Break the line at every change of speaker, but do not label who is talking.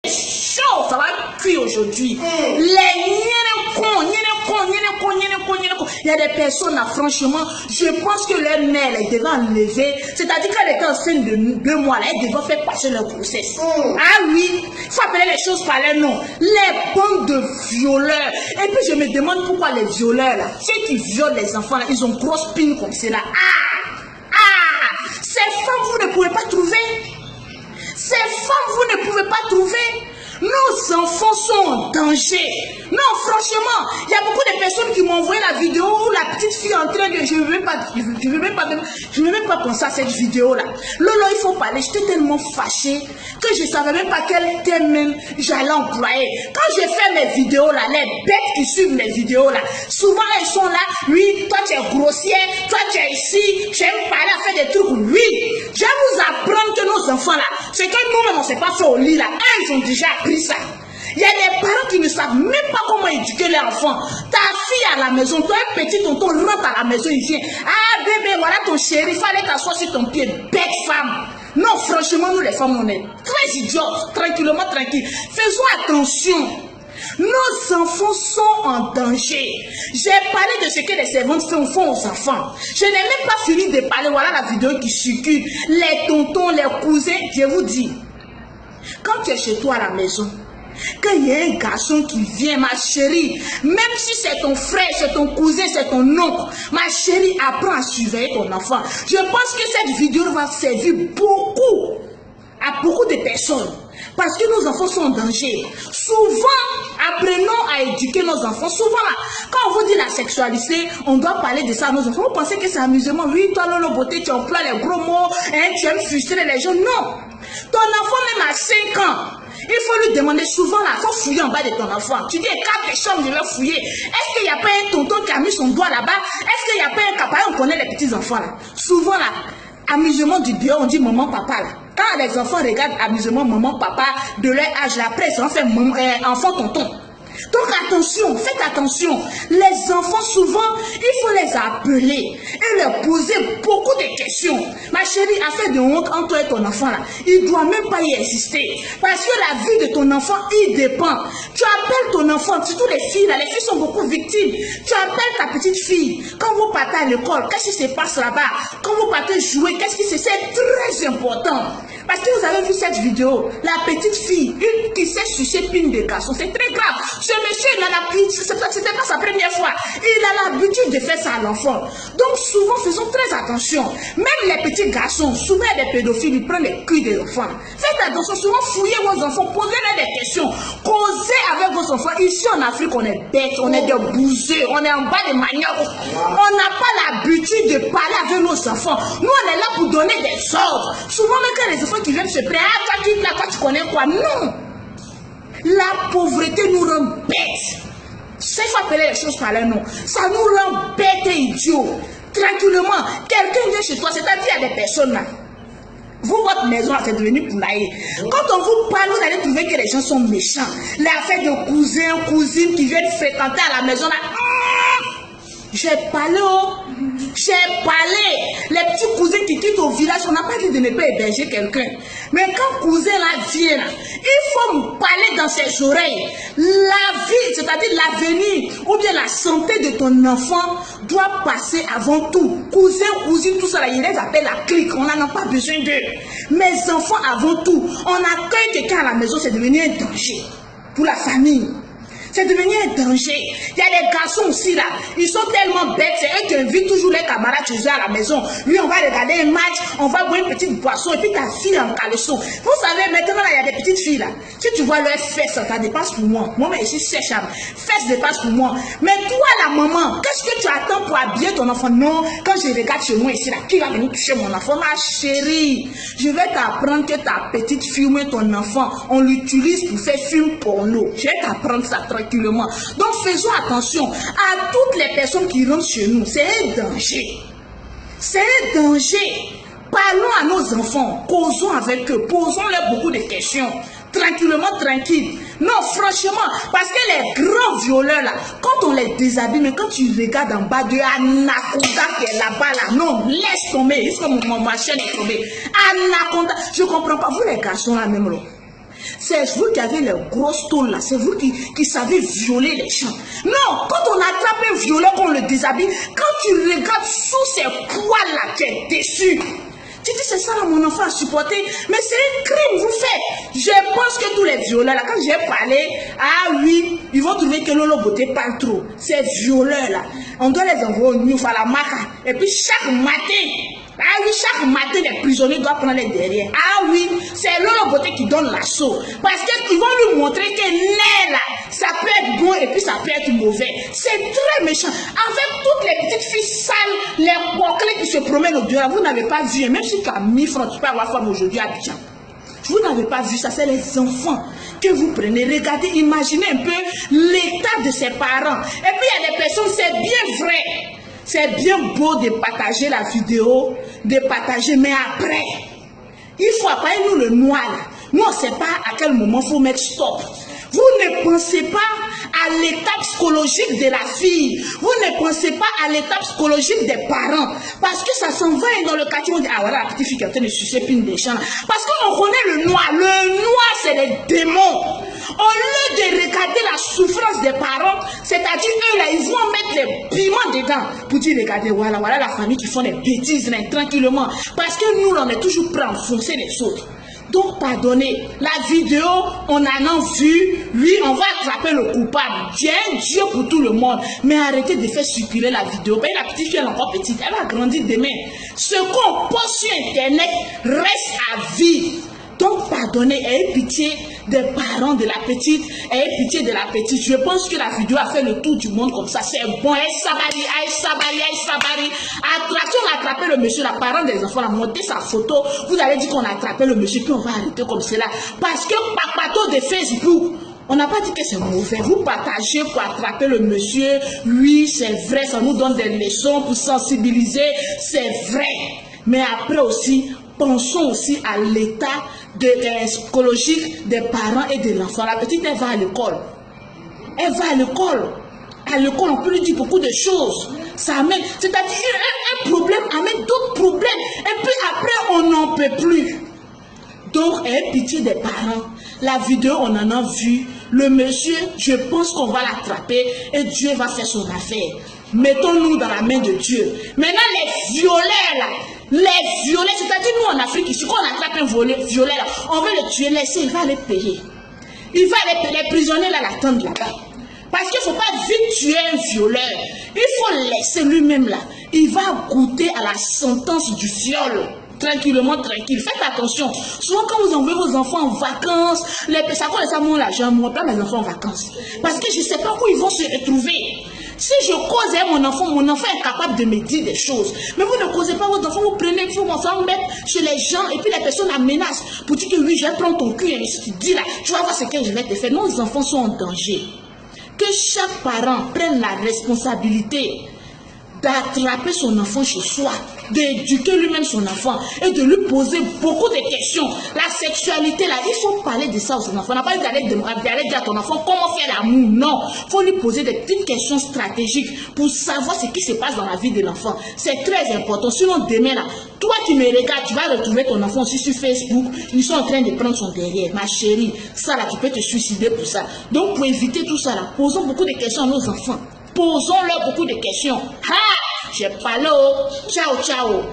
chaud, ça va cuire aujourd'hui. Les il y a des personnes là, franchement, je pense que leur mère elle devait enlever, c'est-à-dire qu'elle était enceinte de 2 mois là, elle devait faire passer leur grossesse. Ah oui, il faut appeler les choses par leur nom. Les bandes de violeurs. Et puis je me demande pourquoi les violeurs là, ceux qui violent les enfants là, ils ont grosse pine comme cela. Ces femmes vous ne pouvez pas trouver. Ces femmes vous ne pouvez pas trouver. Nos enfants sont en danger. Non, franchement, il y a beaucoup de personnes qui m'ont envoyé la vidéo où la petite fille en train de... Je ne veux même pas penser à cette vidéo-là. Lolo, il faut parler. J'étais tellement fâchée que je ne savais même pas quel thème même j'allais employer. Quand je fais mes vidéos-là, les bêtes qui suivent mes vidéos-là, souvent elles sont là. Oui, toi tu es grossière, toi tu es ici, j'aime parler à faire des trucs. Oui, je vais vous apprendre que nos enfants-là, ce que nous-mêmes on ne s'est pas fait au lit là, elles ont déjà appris ça. Il y a des parents qui ne savent même pas comment éduquer leurs enfants. Ta fille à la maison, toi un petit tonton rentre à la maison, il vient. Ah bébé, voilà ton chéri, il fallait t'asseoir sur ton pied, bête femme. Non, franchement, nous les femmes, on est très idiotes, tranquillement, tranquille. Faisons attention. Nos enfants sont en danger. J'ai parlé de ce que les servantes font aux enfants. Je n'ai même pas fini de parler. Voilà la vidéo qui circule. Les tontons, les cousins, je vous dis. Quand tu es chez toi à la maison, quand il y a un garçon qui vient, ma chérie, même si c'est ton frère, c'est ton cousin, c'est ton oncle, ma chérie, apprends à surveiller ton enfant. Je pense que cette vidéo va servir à beaucoup de personnes. Parce que nos enfants sont en danger. Souvent, apprenons à éduquer nos enfants. Souvent, là, quand on vous dit la sexualité, on doit parler de ça à nos enfants. Vous pensez que c'est amusement. Oui, toi, Lolo Beauté, tu emploies les gros mots, hein, tu aimes frustrer les gens. Non. Ton enfant, même à 5 ans, il faut lui demander souvent, là, il faut fouiller en bas de ton enfant. Tu dis, 4 chambres, je vais fouiller. Est-ce qu'il n'y a pas un tonton qui a mis son doigt là-bas? Est-ce qu'il n'y a pas un capaille? On connaît les petits enfants, là. Souvent, là, amusement du bio, on dit maman, papa, là. Quand les enfants regardent amusement maman, papa, de leur âge, là, après, ils ont fait enfant, tonton. Donc attention, faites attention. Les enfants, souvent, il faut les appeler et leur poser beaucoup de questions. Ma chérie, affaire de honte entre toi et ton enfant, là, il ne doit même pas y exister. Parce que la vie de ton enfant, il dépend. Tu appelles ton enfant, surtout les filles, là, les filles sont beaucoup victimes. Tu appelles ta petite fille. Quand vous partez à l'école, qu'est-ce qui se passe là-bas? Quand vous partez jouer, qu'est-ce qui se passe? C'est très important. Parce que vous avez vu cette vidéo, la petite fille, une qui s'est sucée pine de garçon, c'est très grave. Ce monsieur, c'était pas sa première fois. Il a l'habitude de faire ça à l'enfant. Donc souvent, faisons très attention. Même les petits garçons, souvent des pédophiles, ils prennent les culs des enfants. Faites attention, souvent fouillez vos enfants, posez-leur des questions. Causez avec vos enfants. Ici en Afrique, on est bêtes, on est des bouseux, on est en bas des maniocs. On n'a pas l'habitude de parler avec nos enfants. Nous, on est là pour donner des ordres. Souvent, même quand les enfants qui viennent se plaindre, ah, toi, tu connais quoi? Non! La pauvreté nous rend bêtes. Il faut appeler les choses par leur nom. Ça nous rend bêtes et idiots. Tranquillement, quelqu'un vient chez toi, c'est-à-dire il y a des personnes là. Vous, votre maison, c'est devenu poulailler. Quand on vous parle, vous allez trouver que les gens sont méchants. Les affaires de cousins, cousines qui viennent fréquenter à la maison là. J'ai parlé, j'ai parlé. Les petits cousins qui quittent au village, on n'a pas dit de ne pas héberger quelqu'un. Mais quand cousin là vient, il faut me parler dans ses oreilles. La vie, c'est-à-dire l'avenir, ou bien la santé de ton enfant doit passer avant tout. Cousin, cousine, tout ça là, il les appelle la clique. On n'en a pas besoin d'eux. Mes enfants avant tout. On accueille quelqu'un à la maison, c'est devenu un danger pour la famille. C'est devenu un danger. Il y a des garçons aussi là, ils sont tellement bêtes, c'est eux qui invitent toujours les camarades chez eux à la maison. Lui, on va regarder un match, on va boire une petite boisson et puis ta fille en caleçon. Vous savez, maintenant là, il y a des petites filles là. Si tu vois leurs fesses, ça dépasse pour moi. Moi, mais ici, sèche, fesses dépassent pour moi. Mais toi, la maman, qu'est-ce que tu attends pour habiller ton enfant? Non, quand je regarde chez moi ici là, qui va venir toucher mon enfant? Ma chérie, je vais t'apprendre que ta petite fille ou ton enfant, on l'utilise pour faire film porno. Je vais t'apprendre ça tranquillement. Donc faisons attention à toutes les personnes qui rentrent chez nous. C'est un danger. C'est un danger. Parlons à nos enfants, causons avec eux, posons-leur beaucoup de questions. Tranquillement, tranquille. Non, franchement, parce que les grands violeurs là, quand on les déshabille, mais quand tu regardes en bas de Anaconda qui est là-bas là, non, laisse tomber. Il faut que ma chaîne est tombée. Anaconda, je comprends pas. Vous les garçons là même là. C'est vous qui avez les grosses tôles là. C'est vous qui savez violer les gens. Non, quand on attrape un violeur, qu'on le déshabille, quand tu regardes sous ses poils là, tu es déçu. Tu dis, c'est ça là, mon enfant a supporté. Mais c'est un crime, vous faites. Je pense que tous les violeurs là, quand j'ai parlé, ah oui, ils vont trouver que Lolo Beauté parle trop. Ces violeurs là, on doit les envoyer au Niouf à la Maca. Et puis chaque matin, ah oui, chaque matin, les prisonniers doivent prendre les derrière. Ah oui, c'est Lolo Beauté qui donne l'assaut. Parce qu'ils vont lui montrer que l'air là, ça peut être bon et puis ça peut être mauvais. C'est très méchant. Avec toutes les petites filles sales, les bouclés qui se promènent au dehors, vous n'avez pas vu, même si tu as 1000 francs, tu peux avoir femme aujourd'hui à Abidjan. Vous n'avez pas vu ça, c'est les enfants que vous prenez. Regardez, imaginez un peu l'état de ses parents. Et puis il y a des personnes, c'est bien vrai. C'est bien beau de partager la vidéo, de partager, mais après, il faut appeler nous le noir. Nous, on ne sait pas à quel moment il faut mettre stop. Vous ne pensez pas à l'état psychologique de la fille. Vous ne pensez pas à l'état psychologique des parents. Parce que ça s'en va dans le quartier, on dit, ah voilà, la petite fille qui est en train de sucer une des champs. Parce qu'on connaît le noir. Le noir, c'est les démons. Au lieu de regarder la souffrance des parents, c'est-à-dire eux là, ils vont mettre les piments dedans pour dire, regardez, voilà, voilà la famille qui font des bêtises là, tranquillement. Parce que nous, on est toujours prêts à enfoncer les autres. Donc, pardonnez, la vidéo, on en a vu, lui, on va attraper le coupable. Dieu pour tout le monde. Mais arrêtez de faire circuler la vidéo. Ben, la petite fille, elle est encore petite, elle va grandir demain. Ce qu'on poste sur Internet reste à vie. Donc, pardonnez, ayez pitié des parents de la petite, ayez pitié de la petite. Je pense que la vidéo a fait le tour du monde comme ça. C'est bon, aïe sabari. Attraction, on a attrapé le monsieur, la parent des enfants, on a monté sa photo. Vous allez dire qu'on a attrapé le monsieur, puis on va arrêter comme cela. Parce que papato de Facebook, on n'a pas dit que c'est mauvais. Vous partagez pour attraper le monsieur. Oui, c'est vrai, ça nous donne des leçons pour sensibiliser. C'est vrai. Mais après aussi, pensons aussi à l'état psychologique des parents et de l'enfant. La petite, elle va à l'école. Elle va à l'école. À l'école, on peut lui dire beaucoup de choses. Ça amène, c'est-à-dire un problème amène d'autres problèmes. Et puis après, on n'en peut plus. Donc, ayez pitié des parents. La vidéo, on en a vu. Le monsieur, je pense qu'on va l'attraper et Dieu va faire son affaire. Mettons-nous dans la main de Dieu. Maintenant, les violeurs là, c'est-à-dire nous en Afrique, ici, quand on attrape un violeur là, on veut le tuer, laisser, il va les payer. Il va les payer, les prisonniers là l'attendent là-bas. Parce qu'il ne faut pas vite tuer un violeur. Il faut laisser lui-même là. Il va goûter à la sentence du viol. Tranquillement, tranquille. Faites attention. Souvent, quand vous envoyez vos enfants en vacances, ça coûte ça mon l'argent, moi, pas mes enfants en vacances. Parce que je ne sais pas où ils vont se retrouver. Si je cause à mon enfant est capable de me dire des choses. Mais vous ne causez pas votre enfant, vous prenez, vous mettre chez les gens et puis les personnes la menacent pour dire que oui, je vais prendre ton cul. Et si tu dis là, tu vas voir ce que je vais te faire. Nos enfants sont en danger. Que chaque parent prenne la responsabilité d'attraper son enfant chez soi, d'éduquer lui-même son enfant et de lui poser beaucoup de questions. La sexualité, là, il faut parler de ça aux enfants. On n'a pas d'aller dire à ton enfant comment faire l'amour. Non, il faut lui poser des petites questions stratégiques pour savoir ce qui se passe dans la vie de l'enfant. C'est très important. Sinon, demain, là, toi, tu me regardes, tu vas retrouver ton enfant aussi sur Facebook. Ils sont en train de prendre son derrière. Ma chérie, ça, là, tu peux te suicider pour ça. Donc, pour éviter tout ça, là, posons beaucoup de questions à nos enfants. Posons-leur beaucoup de questions. Ha! J'ai parlé. Ciao, ciao.